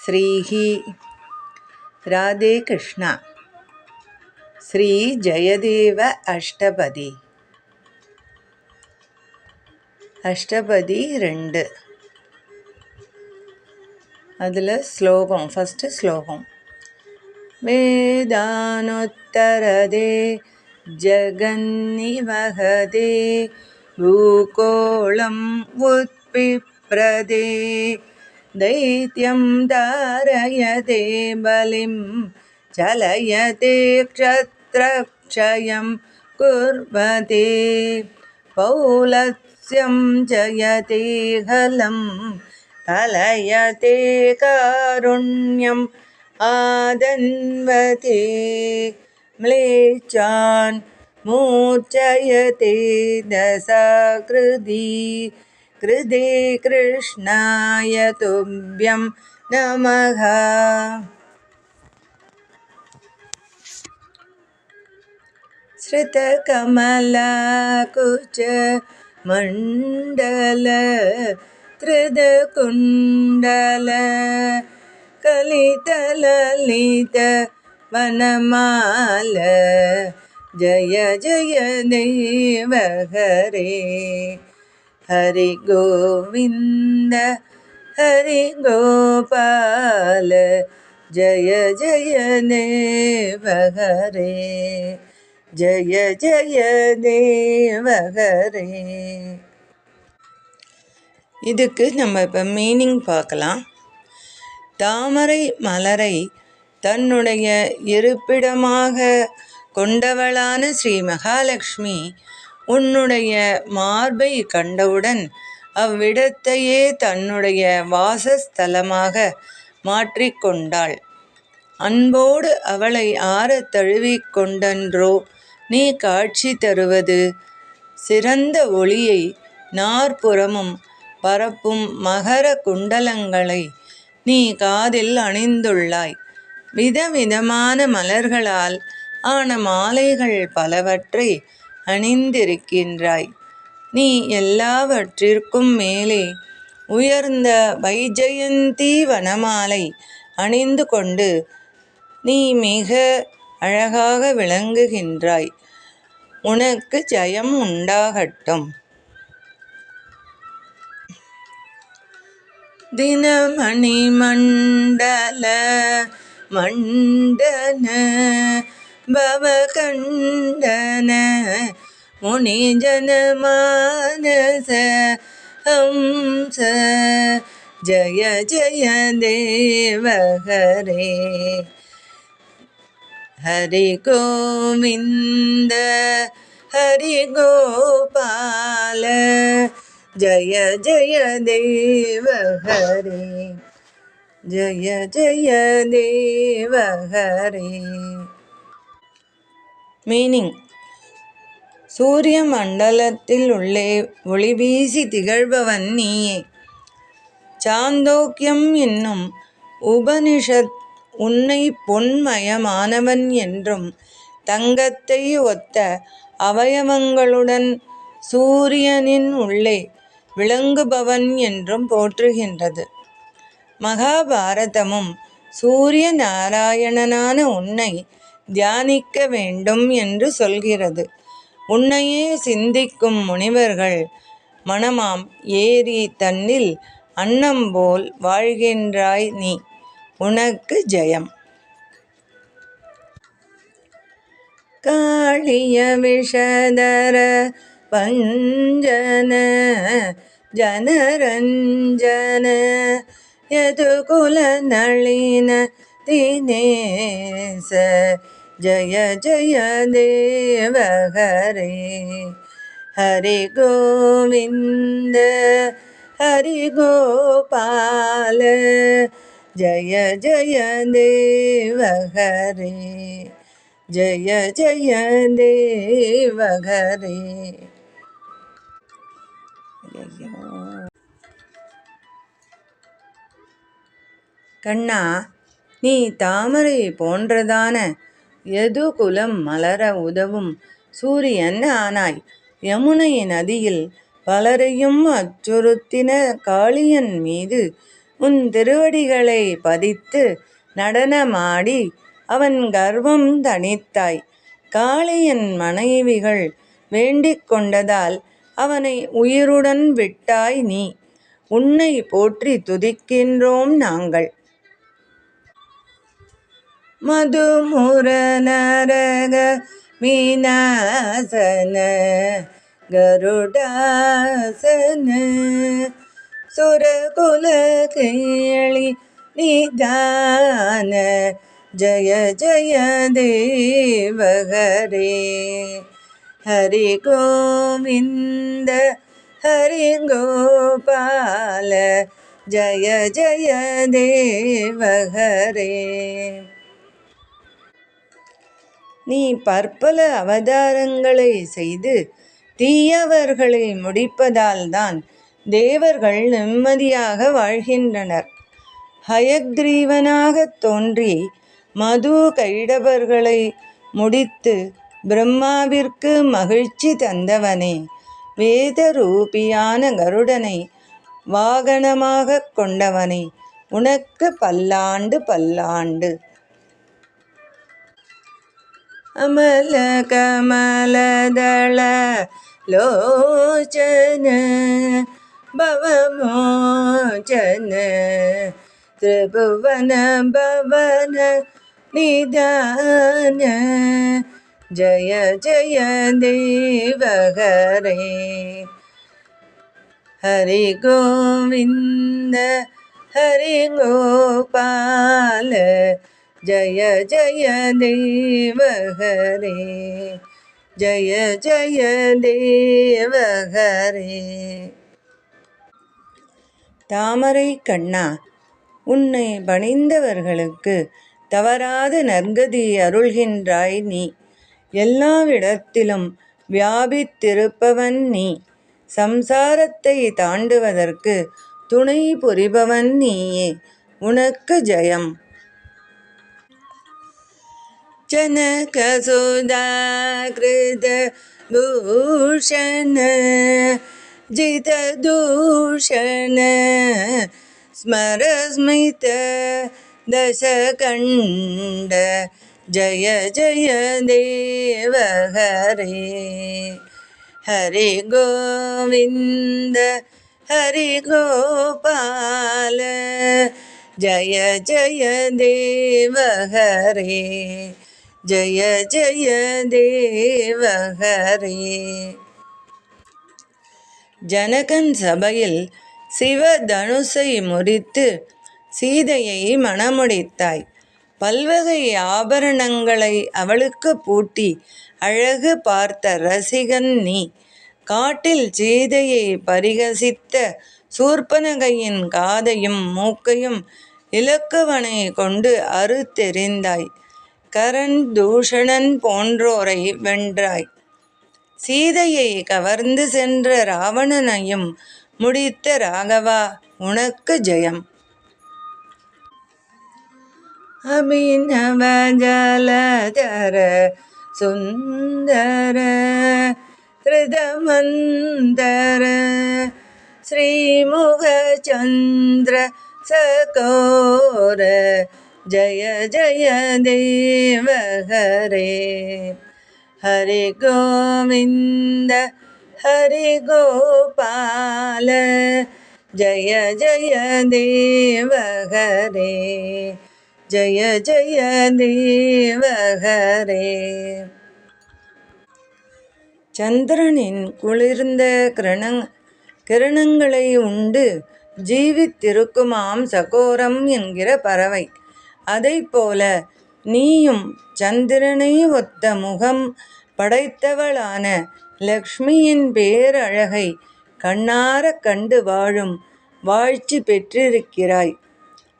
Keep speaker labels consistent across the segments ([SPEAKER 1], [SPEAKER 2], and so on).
[SPEAKER 1] ஸ்ரீஹி ராதே கிருஷ்ணா. ஸ்ரீ ஜெயதேவ அஷ்டபதி. அஷ்டபதி 2. அதில் ஸ்லோகம், ஃபஸ்ட்டு ஸ்லோகம். வேதானுத்தரதே ஜகன்னிவஹதே பூகோளம் உத்பிப்ரதே தைத்யம் தாரயதே பலிம் சலயதே க்ஷத்ரக்ஷயம் குர்வதே பௌலஸ்யம் ஜயதே ஹலம் கலயதே காருண்யம் ஆதன்வதே ம்லேச்சான் மூர்ச்சயதே தசாக்ருதி கிருதே கிருஷ்ணாய துப்யம் நமஹ. ஸ்ருதகமலாகுச்ச மண்டல த்ரிதகுண்டல கலிதலலித வனமால ஜய ஜய தேவ ஹரே ஹரி கோவிந்த ஹரி கோபால ஜய ஜய தேவ ஹரே ஜய ஜய தேவ ஹரே. இதுக்கு நம்ம இப்போ மீனிங் பார்க்கலாம். தாமரை மலரை தன்னுடைய இருப்பிடமாக கொண்டவளான ஸ்ரீ மகாலட்சுமி உன்னுடைய மார்பை கண்டவுடன் அவ்விடத்தையே தன்னுடைய வாசஸ்தலமாக மாற்றிக்கொண்டாள். அன்போடு அவளை ஆறத் தழுவிக்கொண்டன்றோ நீ காட்சி தருவது. சிறந்த ஒளியை நாற்புறமும் பரப்பும் மகர குண்டலங்களை நீ காதில் அணிந்துள்ளாய். விதவிதமான மலர்களால் ஆன மாலைகள் பலவற்றை அணிந்திருக்கின்றாய். நீ எல்லாவற்றிற்கும் மேலே உயர்ந்த வைஜெயந்தி வனமாலை அணிந்து கொண்டு நீ மிக அழகாக விளங்குகின்றாய். உனக்கு ஜெயம் உண்டாகட்டும். தினமணி மண்டல மண்டன பவகண்டன முனிஜன மானச ஹம்ச ஜய ஜய தேவ ஹரே ஹரி கோவிந்த ஹரி கோபால ஜய ஜய தேவ ஹரே ஜய ஜய தேவ ஹரே. மீனிங். சூரிய மண்டலத்தில் உள்ளே ஒளி வீசி திகழ்பவன் நீயே. சாந்தோக்கியம் என்னும் உபனிஷத் உன்னை பொன்மயமானவன் என்றும் தங்கத்தை ஒத்த அவயவங்களுடன் சூரியனின் உள்ளே விளங்குபவன் என்றும் போற்றுகின்றது. மகாபாரதமும் சூரிய நாராயணனான உன்னை தியானிக்க வேண்டும் என்று சொல்கிறது. உன்னையே சிந்திக்கும் முனிவர்கள் மனமாம் ஏரி தன்னில் அன்னம் போல் வாழ்கின்றாய் நீ. உனக்கு ஜெயம். காளிய விஷதர பஞ்சன ஜனரஞ்சன யதுகுல நளின தினேச ஜய ஜய தேவ ஹரே ஹரி கோவிந்த ஹரி கோபால ஜய ஜய தேவ ஹரே ஜய ஜய தேவ ஹரே. கண்ணா, நீ தாமரை போன்றதான யதுகுலம் மலர உதவும் சூரியன் ஆனாய். யமுனை நதியில் பலரையும் அச்சுறுத்தின காளியன் மீது உன் திருவடிகளை பதித்து நடனமாடி அவன் கர்வம் தணித்தாய். காளியன் மனைவிகள் வேண்டிக் கொண்டதால் அவனை உயிருடன் விட்டாய் நீ. உன்னை போற்றி துதிக்கின்றோம் நாங்கள். மதுமுர நரக மீனாசன கருடாசன சுரகுல கேளி நிதான ஜய ஜய தேவஹரே. ஹரி கோவிந்த ஹரி கோபால ஜய ஜய தேவஹரே. நீ பற்பல அவதாரங்களை செய்து தீயவர்களை முடிப்பதால்தான் தேவர்கள் நிம்மதியாக வாழ்கின்றனர். ஹயக்ரீவனாகத் தோன்றி மது கைடவர்களை முடித்து பிரம்மாவிற்கு மகிழ்ச்சி தந்தவனே, வேதரூபியான கருடனை வாகனமாகக் கொண்டவனே, உனக்கு பல்லாண்டு பல்லாண்டு. அமல கமலதள லோச்சன பவமோச்சன திரிபுவன பவன நிதான ஜய ஜய தேவஹரே. ஹரி கோவிந்த ஹரி கோபால ஜய ஜய தேவஹரே. ஜய ஜய தேவஹரே. தாமரை கண்ணா, உன்னை பணிந்தவர்களுக்கு தவறாத நற்கதி அருள்கின்றாய் நீ. எல்லாவிடத்திலும் வியாபித்திருப்பவன் நீ. சம்சாரத்தை தாண்டுவதற்கு துணை புரிபவன் நீயே, உனக்கு ஜெயம். ஜனகசுதாகிருத பூஷண ஜிததூஷண ஸ்மரஸ்மித தசகண்ட ஜய ஜய தேவஹரே. ஹரி கோவிந்த ஹரி கோபால ஜய ஜய தேவஹரே. ஜய ஜய தேவஹரே. ஜனகன் சபையில் சிவதனுசை முறித்து சீதையை மணமுடித்தாய். பல்வகை ஆபரணங்களை அவளுக்கு பூட்டி அழகு பார்த்த ரசிகன் நீ. காட்டில் சீதையை பரிகசித்த சூர்பனகையின் காதையும் மூக்கையும் இலக்குவனை கொண்டு அறுத்தெறிந்தாய். கரண் தூஷணன் போன்றோரை வென்றாய். சீதையை கவர்ந்து சென்ற ராவணனையும் முடித்த ராகவா, உனக்கு ஜெயம். அபிநவ ஜலதர சுந்தர திருதமந்தர ஸ்ரீமுக சந்திர சகோர ஜய ஜய தேவஹரே. ஹரி கோவிந்த ஹரி கோபால ஜய ஜய தேவஹரே. ஜய ஜய தேவஹரே. சந்திரனின் குளிர்ந்த கிரணங்களை உண்டு ஜீவித்திருக்குமாம் சகோரம் என்கிற பறவை. அதைப்போல நீயும் சந்திரனை ஒத்த முகம் படைத்தவளான லக்ஷ்மியின் பேரழகை கண்ணார கண்டு வாழும் வாழ்ச்சி பெற்றிருக்கிறாய்.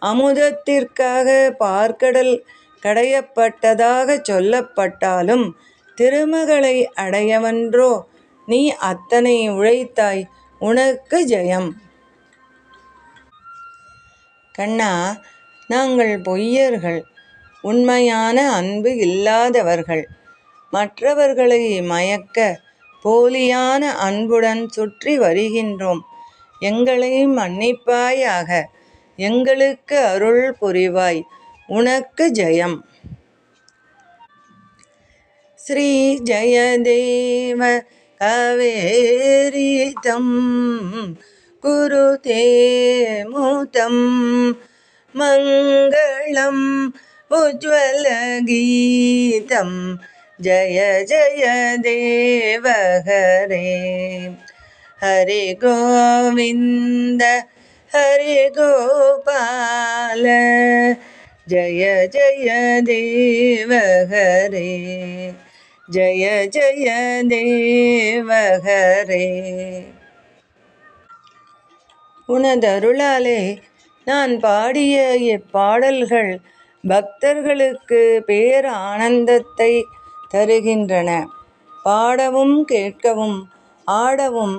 [SPEAKER 1] அமுதத்திற்காக பார்க்கடல் கடையப்பட்டதாக சொல்லப்பட்டாலும் திருமகளை அடையவன்றோ நீ அத்தனை உழைத்தாய், உனக்கு ஜெயம். கண்ணா, நாங்கள் பொய்யர்கள், உண்மையான அன்பு இல்லாதவர்கள். மற்றவர்களை மயக்க போலியான அன்புடன் சுற்றி வருகின்றோம். எங்களை மன்னிப்பாயாக. எங்களுக்கு அருள் புரிவாய். உனக்கு ஜெயம். ஸ்ரீ ஜெயதேவ கவேரிதம் குருதே மூதம் மங்களம் உஜ்வலகீதம் ஜய ஜய தேவ ஹரே. ஹரி கோவிந்த ஹரி கோபால ஜய ஜய தேவ ஹரே. ஜய ஜய தேவ ஹரே. உனதருளாலே நான் பாடிய இப்பாடல்கள் பக்தர்களுக்கு பேர் ஆனந்தத்தை தருகின்றன. பாடவும் கேட்கவும் ஆடவும்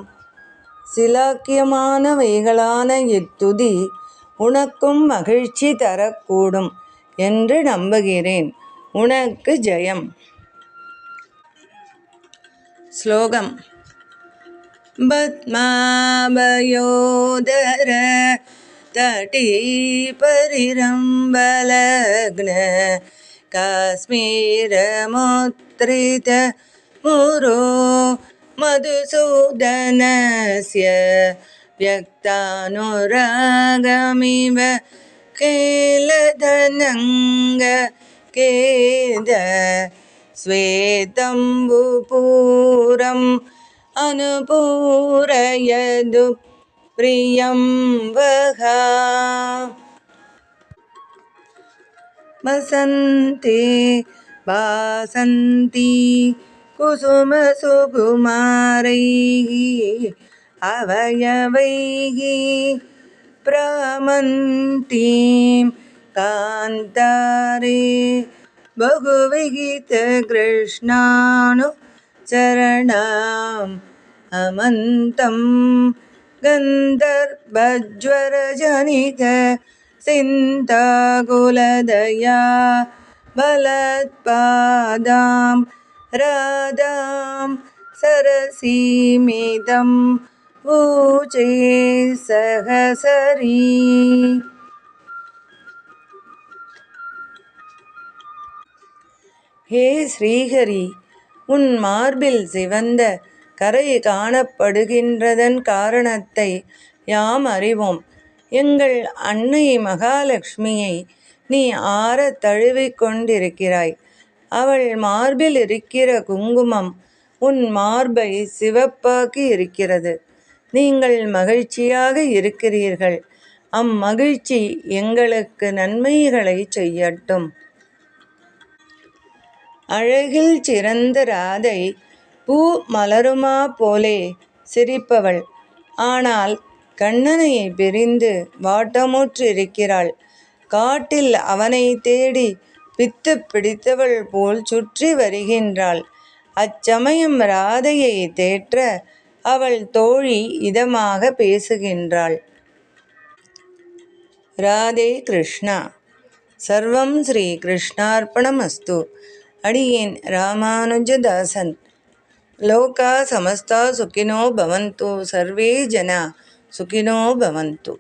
[SPEAKER 1] சிலாக்கியமானவைகளான இத்துதி உனக்கும் மகிழ்ச்சி தரக்கூடும் என்று நம்புகிறேன். உனக்கு ஜெயம். ஸ்லோகம். பத்மாபயோதர தடீ பரிரம்பலக்ன காஸ்மீரமுத்ரித முரோ மதுசூதனஸ்ய வியக்தானுராகமிவ கேலதனங்க கேத ஸ்வேதம்புபூரம் அனுபூரயது பிரியம் வஹா. வசந்தே வாசந்தி குசுமசுகுமாரைः அவயவைः பிரமந்தீம் காந்தாரே பகுவிகிதகிருஷ்ணானு சரணாம் அமந்தம் கந்தர்பஜ்வரஜனித சிந்தாகுலதயா பலத்பாதாம் ராதாம் சரசீமிதம் ஊச்சே சகசரி. ஹே ஸ்ரீஹரி, உன் மார்பில் சிவந்த கரை காணப்படுகின்றதன் காரணத்தை யாம் அறிவோம். எங்கள் அன்னை மகாலட்சுமியை நீ ஆற தழுவிக் கொண்டிருக்கிறாய். அவள் மார்பில் இருக்கிற குங்குமம் உன் மார்பை சிவப்பாக்கி இருக்கிறது. நீங்கள் மகிழ்ச்சியாக இருக்கிறீர்கள். அம்மகிழ்ச்சி எங்களுக்கு நன்மைகளை செய்யட்டும். அழகில் சிறந்த ராதை பூ மலருமா போலே சிரிப்பவள். ஆனால் கண்ணனை பிரிந்து வாட்டமுற்றிருக்கிறாள். காட்டில் அவனை தேடி பித்து பிடித்தவள் போல் சுற்றி வருகின்றாள். அச்சமயம் ராதையை தேற்ற அவள் தோழி இதமாக பேசுகின்றாள். ராதே கிருஷ்ணா. சர்வம் ஸ்ரீ கிருஷ்ணார்ப்பணமஸ்து. அடியேன் ராமானுஜதாசன். லோகா சமஸ்தா சுகினோ பவந்து. சர்வே ஜனா சுகினோ பவந்து.